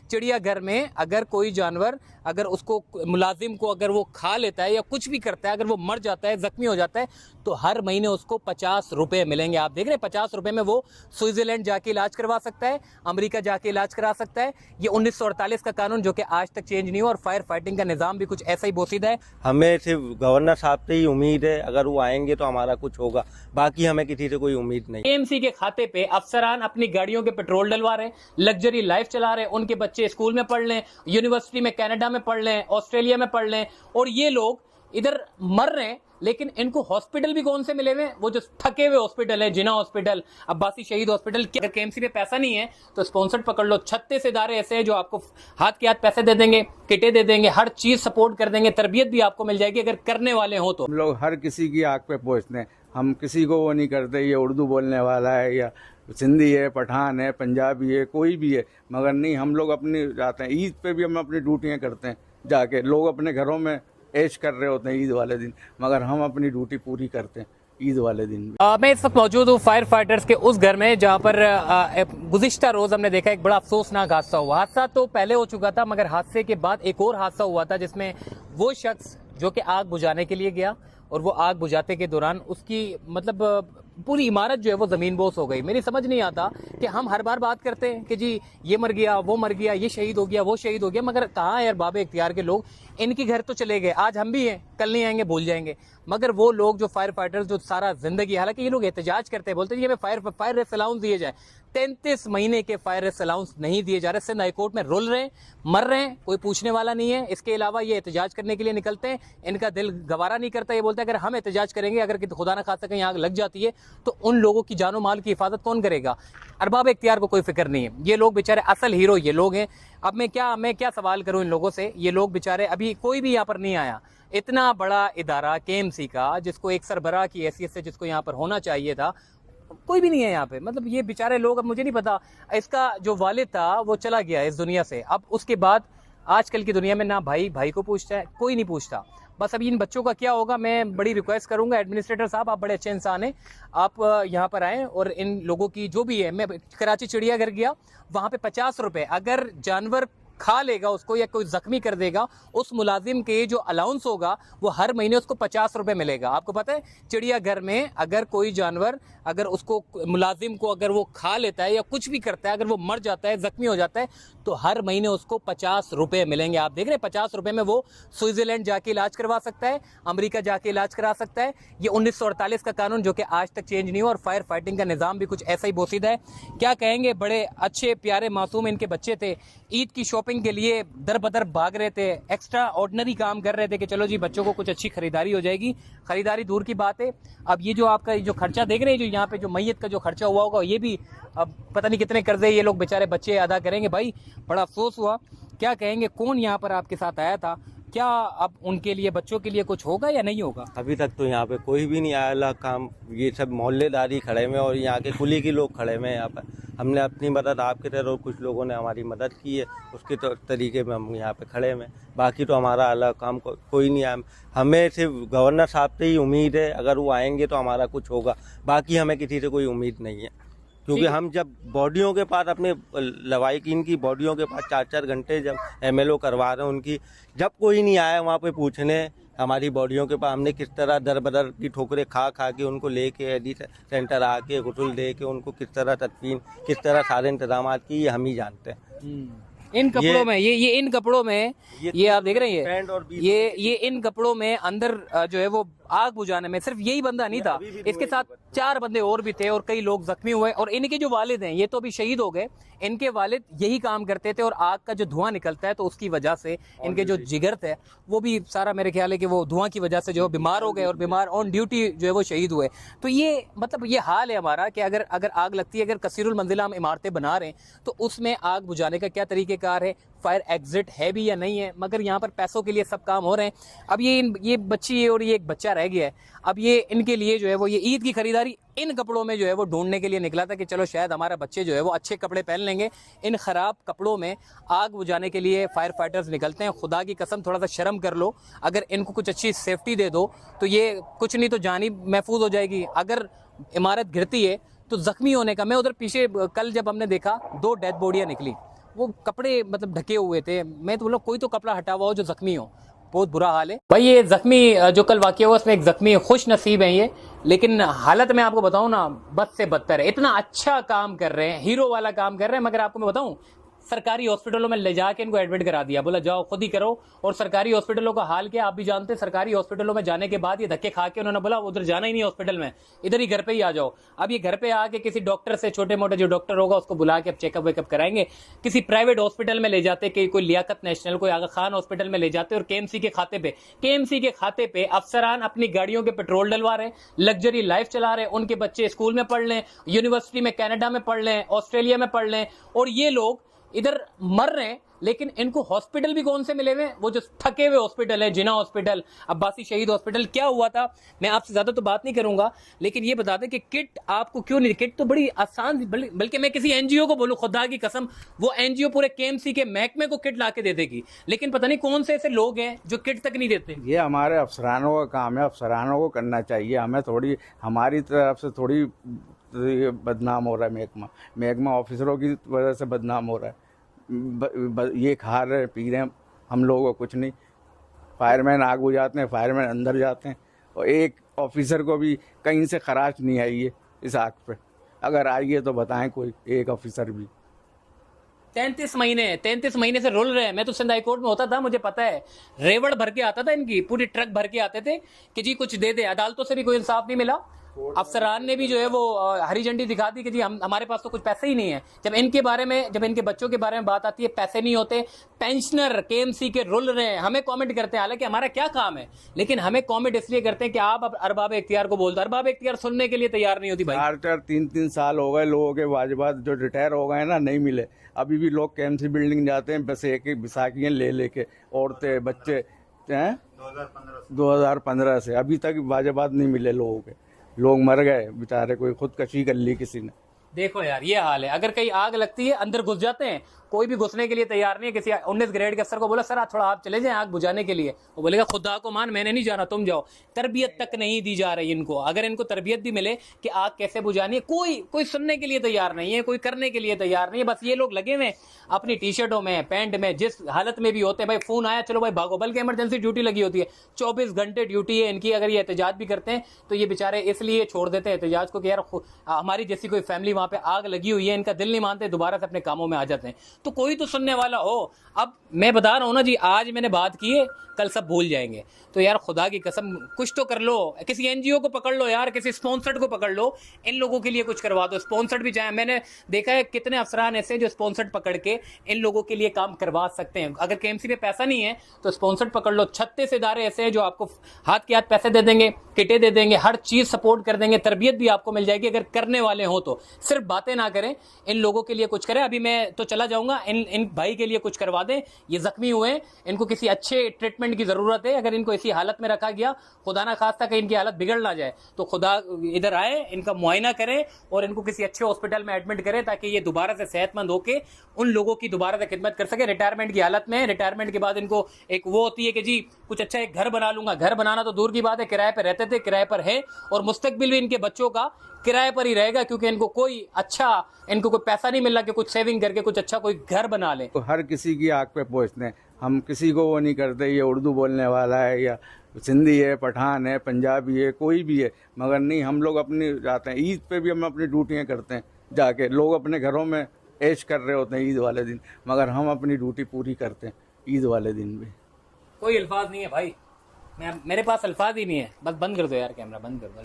चिड़ियाघर में अगर कोई जानवर अगर उसको मुलाजिम को अगर वो खा लेता है या कुछ भी करता है, अगर वो मर जाता है, जख्मी हो जाता है, तो हर महीने उसको 50 रुपये मिलेंगे। आप देख रहे हैं 50 रुपये में वो स्विट्जरलैंड जाके इलाज करवा सकता है, अमेरिका जाके इलाज करा सकता है। ये 1948 का कानून जो कि आज तक चेंज नहीं हुआ, और फायर फाइटिंग का निज़ाम भी कुछ ऐसा ही बोसीदा है। हमें सिर्फ गवर्नर साहब से ही उम्मीद है, अगर वो आएंगे तो हमारा कुछ होगा, बाकी हमें किसी से कोई उम्मीद नहीं। एएमसी के खाते पे अफसरान अपनी गाड़ियों के पेट्रोल डलवा रहे हैं, लग्जरी लाइफ चला रहे हैं, उनके बच्चे स्कूल में पढ़ लें, यूनिवर्सिटी में, कनाडा में पढ़ लें, ऑस्ट्रेलिया में पढ़ लें, और ये लोग इधर मर रहे हैं। लेकिन इनको हॉस्पिटल भी कौन से मिले हुए? वो जो थके हुए हॉस्पिटल है, जिना हॉस्पिटल, अब्बासी शहीद हॉस्पिटल। अगर केएमसी पे पैसा नहीं है तो स्पॉन्सर्ड पकड़ लो। 36 इदारे ऐसे हैं जो आपको हाथ के हाथ पैसे दे देंगे, किटें दे देंगे, हर चीज सपोर्ट कर देंगे, तरबियत भी आपको मिल जाएगी अगर करने वाले हो तो। हम लोग हर किसी की आग पे पोंछते हैं, हम किसी को वो नहीं करते ये उर्दू बोलने वाला है या सिंधी है, पठान है, पंजाबी है, कोई भी है, मगर नहीं, हम लोग अपनी जाते हैं। ईद पे भी हम अपनी ड्यूटियाँ करते हैं जाके। लोग अपने घरों में ऐश कर रहे होते हैं ईद वाले दिन, मगर हम अपनी ड्यूटी पूरी करते हैं ईद वाले दिन भी। मैं इस वक्त मौजूद हूँ फायर फाइटर्स के उस घर में जहाँ पर गुज़िश्ता रोज़ हमने देखा एक बड़ा अफसोसनाक हादसा हुआ। हादसा तो पहले हो चुका था, मगर हादसे के बाद एक और हादसा हुआ था जिसमें वो शख्स जो कि आग बुझाने के लिए गया और वो आग बुझाते के दौरान उसकी मतलब पूरी इमारत जो है वो ज़मीन बोस हो गई। मेरी समझ नहीं आता कि हम हर बार बात करते हैं कि जी ये मर गया, वो मर गया, ये शहीद हो गया, वो शहीद हो गया, मगर कहाँ यार बाबे इख्तियार के लोग? इनके घर तो चले गए, आज हम भी हैं, कल नहीं आएंगे, भूल जाएंगे। मगर वो लोग जो फायर फाइटर्स जो सारा जिंदगी, हालांकि ये लोग एहतजाज करते हैं, बोलते हैं कि हमें फायर रेस्ट अलाउंस दिए जाए। 33 महीने के फायर रेस्ट अलाउंस नहीं दिए जा रहे। सिंध हाईकोर्ट में रुल रहे हैं, मर रहे हैं, कोई पूछने वाला नहीं है। इसके अलावा ये एहतजाज करने के लिए निकलते हैं, इनका दिल गवारा नहीं करता। ये बोलते हैं अगर हम एहतजाज करेंगे, अगर खुदा ना खास्ता कहीं आग लग जाती है तो उन लोगों की जानो माल की हिफाजत कौन करेगा? अरबाब इख्तियार को कोई फिक्र नहीं है। ये लोग बेचारे असल हीरो ये लोग हैं। अब मैं क्या सवाल करूं इन लोगों से? ये लोग बेचारे, अभी कोई भी यहाँ पर नहीं आया। इतना बड़ा इदारा केएमसी का, जिसको एक सरबराह की हैसियत से जिसको यहाँ पर होना चाहिए था, कोई भी नहीं है यहाँ पे। मतलब ये बेचारे लोग, अब मुझे नहीं पता, इसका जो वालिद था वो चला गया इस दुनिया से। अब उसके बाद आजकल की दुनिया में ना भाई भाई को पूछता है, कोई नहीं पूछता। बस अभी इन बच्चों का क्या होगा? मैं बड़ी रिक्वेस्ट करूंगा, एडमिनिस्ट्रेटर साहब, आप बड़े अच्छे इंसान हैं, आप यहाँ पर आएँ और इन लोगों की जो भी है, मैं कराची चिड़ियाघर गया, वहाँ पे 50 रुपये अगर जानवर खा लेगा उसको या कोई जख्मी कर देगा, उस मुलाजिम के जो अलाउंस होगा वो हर महीने उसको 50 रुपये मिलेगा। आपको पता है चिड़ियाघर में अगर कोई जानवर अगर उसको मुलाजिम को अगर वो खा लेता है या कुछ भी करता है, अगर वो मर जाता है, जख्मी हो जाता है, तो हर महीने उसको 50 रुपये मिलेंगे। आप देख रहे हैं 50 रुपये में वो स्विट्जरलैंड जाके इलाज करवा सकता है, अमेरिका जाके इलाज करा सकता है। ये 1948 का कानून जो कि आज तक चेंज नहीं हुआ, और फायर फाइटिंग का निज़ाम भी कुछ ऐसा ही बोसीदा है। क्या कहेंगे, बड़े अच्छे प्यारे मासूम इनके बच्चे थे, ईद की शॉपिंग के लिए दर बदर भाग रहे थे, एक्स्ट्रा ऑर्डिनरी काम कर रहे थे कि चलो जी बच्चों को कुछ अच्छी खरीदारी हो जाएगी। खरीदारी दूर की बात है, अब ये जो आपका जो खर्चा देख रहे हैं, जो यहाँ पे जो मैयत का जो खर्चा हुआ होगा, ये भी अब पता नहीं कितने कर्जे ये लोग बेचारे बच्चे अदा करेंगे। भाई बड़ा अफसोस हुआ। क्या कहेंगे, कौन यहाँ पर आपके साथ आया था? क्या अब उनके लिए, बच्चों के लिए कुछ होगा या नहीं होगा? अभी तक तो यहाँ पे कोई भी नहीं आया काम। ये सब मोहल्लेदारी खड़े में और यहाँ के कुली के लोग खड़े में यहाँ पर। हमने अपनी मदद आपके तरह, और कुछ लोगों ने हमारी मदद की है, उसके तरीके में हम यहाँ पे खड़े में। बाकी तो हमारा अलग काम कोई नहीं आया। हमें सिर्फ गवर्नर साहब से ही उम्मीद है, अगर वो आएंगे तो हमारा कुछ होगा, बाकी हमें किसी से कोई उम्मीद नहीं है। क्योंकि हम जब बॉडियों के पास अपने लवाहिकीन की बॉडियों के पास 4-4 घंटे जब MLO करवा रहे हैं उनकी, जब कोई नहीं आया वहाँ पे पूछने हमारी बॉडियों के पास, हमने किस तरह दर बदर की ठोकरें खा के उनको लेके एडी सेंटर आके गुसल दे के उनको किस तरह तदफीन, किस तरह सारे इंतजाम किए, ये हम ही जानते हैं। इन कपड़ों में ये इन कपड़ों में ये आप देख रहे हैं, ये इन कपड़ों में अंदर जो है वो आग बुझाने में सिर्फ यही बंदा नहीं था, इसके साथ 4 बंदे और भी थे और कई लोग जख्मी हुए। और इनके जो वालिद हैं, ये तो अभी शहीद हो गए, इनके वालिद यही काम करते थे, और आग का जो धुआं निकलता है तो उसकी वजह से इनके जो जिगर थे वो भी सारा, मेरे ख्याल है कि वो धुआं की वजह से जो बीमार हो गए, और बीमार ऑन ड्यूटी जो है वो शहीद हुए। तो ये मतलब ये हाल है हमारा कि अगर आग लगती है, अगर कसीरुल मंजिला हम इमारतें बना रहे हैं तो उसमें आग बुझाने का क्या तरीकेकार है, फायर एग्जिट है भी या नहीं है। मगर यहाँ पर पैसों के लिए सब काम हो रहे हैं। अब ये बच्ची है और ये एक बच्चा रह गया है। अब ये इनके लिए जो है वो ये ईद की खरीदारी इन कपड़ों में जो है वो ढूंढने के लिए निकला था कि चलो शायद हमारा बच्चे जो है वो अच्छे कपड़े पहन लेंगे। इन ख़राब कपड़ों में आग बुझाने के लिए फायर फाइटर्स निकलते हैं। खुदा की कसम थोड़ा सा शर्म कर लो, अगर इनको कुछ अच्छी सेफ्टी दे दो तो ये कुछ नहीं तो जान ही महफूज हो जाएगी। अगर इमारत गिरती है तो जख्मी होने का, मैं उधर पीछे कल जब हमने देखा 2 डेड बॉडियाँ निकली, वो कपड़े मतलब ढके हुए थे। मैं तो बोला कोई तो कपड़ा हटा हुआ हो जो जख्मी हो। बहुत बुरा हाल है भाई। ये जख्मी जो कल वाकया हुआ उसमें एक जख्मी खुश नसीब है ये, लेकिन हालत मैं आपको बताऊं ना बद से बदतर है। इतना अच्छा काम कर रहे हैं, हीरो वाला काम कर रहे हैं, मगर आपको मैं बताऊं सरकारी हॉस्पिटलों में ले जाके इनको एडमिट करा दिया, बोला जाओ खुद ही करो। और सरकारी हॉस्पिटलों का हाल क्या आप भी जानते हैं। सरकारी हॉस्पिटलों में जाने के बाद ये धक्के खा के उन्होंने बोला उधर जाना ही नहीं हॉस्पिटल में, इधर ही घर पे ही आ जाओ। अब ये घर पे आके किसी डॉक्टर से, छोटे मोटे जो डॉक्टर होगा उसको बुला के अब चेकअप वेकअप कराएंगे। किसी प्राइवेट हॉस्पिटल में ले जाते, कोई लियाकत नेशनल, कोई आगा खान हॉस्पिटल में ले जाते और केएमसी के खाते पे अफसरान अपनी गाड़ियों के पेट्रोल डलवा रहे, लग्जरी लाइफ चला रहे, उनके बच्चे स्कूल में पढ़ लें, यूनिवर्सिटी में कनाडा में पढ़ लें, ऑस्ट्रेलिया में पढ़ लें, और ये लोग इधर मर रहे हैं। लेकिन इनको हॉस्पिटल भी कौन से मिले हुए? वो जो थके हुए हॉस्पिटल है, जिना हॉस्पिटल, अब्बासी शहीद हॉस्पिटल। क्या हुआ था, मैं आपसे ज्यादा तो बात नहीं करूंगा, लेकिन ये बता दें कि किट आपको क्यों नहीं, किट तो बड़ी आसान, बल्कि मैं किसी एनजीओ को बोलूं, खुदा की कसम, वो एनजीओ पूरे केएमसी के महकमे को किट ला के दे देगी, लेकिन पता नहीं कौन से ऐसे लोग हैं जो किट तक नहीं देते। ये हमारे अफसरानों का काम है, अफसरानों को करना चाहिए। हमें थोड़ी, हमारी तरफ से थोड़ी बदनाम हो रहा है महकमा ऑफिसरों की वजह से बदनाम हो रहा है। ये खा रहे पी रहे हैं, हम लोगों को कुछ नहीं। फायरमैन आग बुझाते हैं, फायरमैन अंदर जाते हैं, और एक ऑफिसर को भी कहीं से खराश नहीं आई है इस आग पे। अगर आई है तो बताएं कोई एक ऑफिसर भी। 33 महीने से रुल रहे हैं। मैं तो सिंध हाई कोर्ट में होता था, मुझे पता है, रेवड़ भर के आता था इनकी, पूरी ट्रक भर के आते थे कि जी कुछ दे दे। अदालतों से भी कोई इंसाफ नहीं मिला। अफसरान ने भी जो है वो हरी झंडी दिखा दी कि जी हमारे पास तो कुछ पैसे ही नहीं है। जब इनके बारे में, जब इनके बच्चों के बारे में बात आती है, पैसे नहीं होते। पेंशनर केएमसी के रुल रहे हैं, हमें कमेंट करते हैं, हालांकि हमारा क्या काम है, लेकिन हमें कमेंट इसलिए करते हैं कि आप अब अरबाब इख्तियार को बोलते, अरबाब इख्तियार सुनने के लिए तैयार नहीं होती भाई। 4-3 साल हो गए लोगों के वाजबात जो रिटायर हो गए ना, नहीं मिले। अभी भी लोग केएमसी बिल्डिंग जाते हैं बस एक एक बिसाखियाँ ले लेके, औरतें बच्चे हैं। 2015 से अभी तक वाजबात नहीं मिले लोगों के। लोग मर गए बेचारे, कोई खुदकशी कर ली किसी ने। देखो यार ये हाल है। अगर कहीं आग लगती है अंदर घुस जाते हैं, कोई भी घुसने के लिए तैयार नहीं है। किसी 19 ग्रेड के अफसर को बोला सर थोड़ा आप चले जाएं आग बुझाने के लिए, वो बोलेगा खुदा को मान मैंने नहीं जाना, तुम जाओ। तरबियत तक नहीं दी जा रही इनको। अगर इनको तरबियत भी मिले कि आग कैसे बुझानी है, कोई सुनने के लिए तैयार नहीं है, कोई करने के लिए तैयार नहीं है। बस ये लोग लगे हुए अपनी टी शर्टों में, पैंट में, जिस हालत में भी होते हैं, भाई फोन आया चलो भाई भागो, बल्कि इमरजेंसी ड्यूटी लगी होती है, 24 घंटे ड्यूटी है इनकी। अगर ये एहतजाज भी करते हैं तो ये बेचारे इसलिए छोड़ देते हैं एहतजाज को कि यार हमारी जैसी कोई फैमिली वहां पे आग लगी हुई है, इनका दिल नहीं मानते, दोबारा से अपने कामों में आ जाते हैं। तो कोई तो सुनने वाला हो। अब मैं बता रहा हूं ना जी, आज मैंने बात की है, कल सब भूल जाएंगे। तो यार खुदा की कसम कुछ तो कर लो, किसी एनजीओ को पकड़ लो यार, किसी स्पॉन्सर्ड को पकड़ लो, इन लोगों के लिए कुछ करवा दो। स्पॉन्सर्ड भी चाहे, मैंने देखा है कितने अफसरान ऐसे जो स्पॉन्सर्ड पकड़ के इन लोगों के लिए काम करवा सकते हैं। अगर केएमसी में पैसा नहीं है तो स्पॉन्सर्ड पकड़ लो। 36 इदारे ऐसे हैं जो आपको हाथ के हाथ पैसे दे देंगे, किटें दे देंगे, हर चीज सपोर्ट कर देंगे, तरबियत भी आपको मिल जाएगी अगर करने वाले हो तो। सिर्फ बातें ना करें, इन लोगों के लिए कुछ करें। अभी मैं तो चला जाऊंगा, इन भाई के लिए कुछ करवा दें। ये जख्मी हुए हैं, इनको किसी अच्छे ट्रीटमेंट की जरूरत है। अगर इनको इसी हालत में रखा गया, खुदा ना खास्ता कि इनकी हालत बिगड़ ना जाए, तो खुदा इधर आए, इनका मुआयना करें और इनको किसी अच्छे हॉस्पिटल में एडमिट करें, ताकि ये दोबारा से सेहतमंद होकर उन लोगों की दोबारा से खिदमत कर सके। रिटायरमेंट की हालत में, रिटायरमेंट के बाद इनको एक वो होती है कि जी कुछ अच्छा एक घर बना लूंगा। घर बनाना तो दूर की बात है, किराए पर रहते थे, किराए पर है, और मुस्तकबिल भी इनके बच्चों का किराए पर ही रहेगा, क्योंकि इनको कोई पैसा नहीं मिल रहा कि कुछ सेविंग करके कुछ अच्छा कोई घर बना ले। तो हर किसी की आग पे पहुँचते हैं हम, किसी को वो नहीं करते ये उर्दू बोलने वाला है या सिंधी है, पठान है, पंजाबी है, कोई भी है, मगर नहीं, हम लोग अपनी जाते हैं। ईद पे भी हम अपनी ड्यूटियाँ करते हैं जाके। लोग अपने घरों में ऐश कर रहे होते हैं ईद वाले दिन, मगर हम अपनी ड्यूटी पूरी करते हैं ईद वाले दिन भी। कोई अल्फाज नहीं है भाई, मेरे पास अल्फाज ही नहीं है। बस बंद कर दो यार कैमरा, बंद कर दो।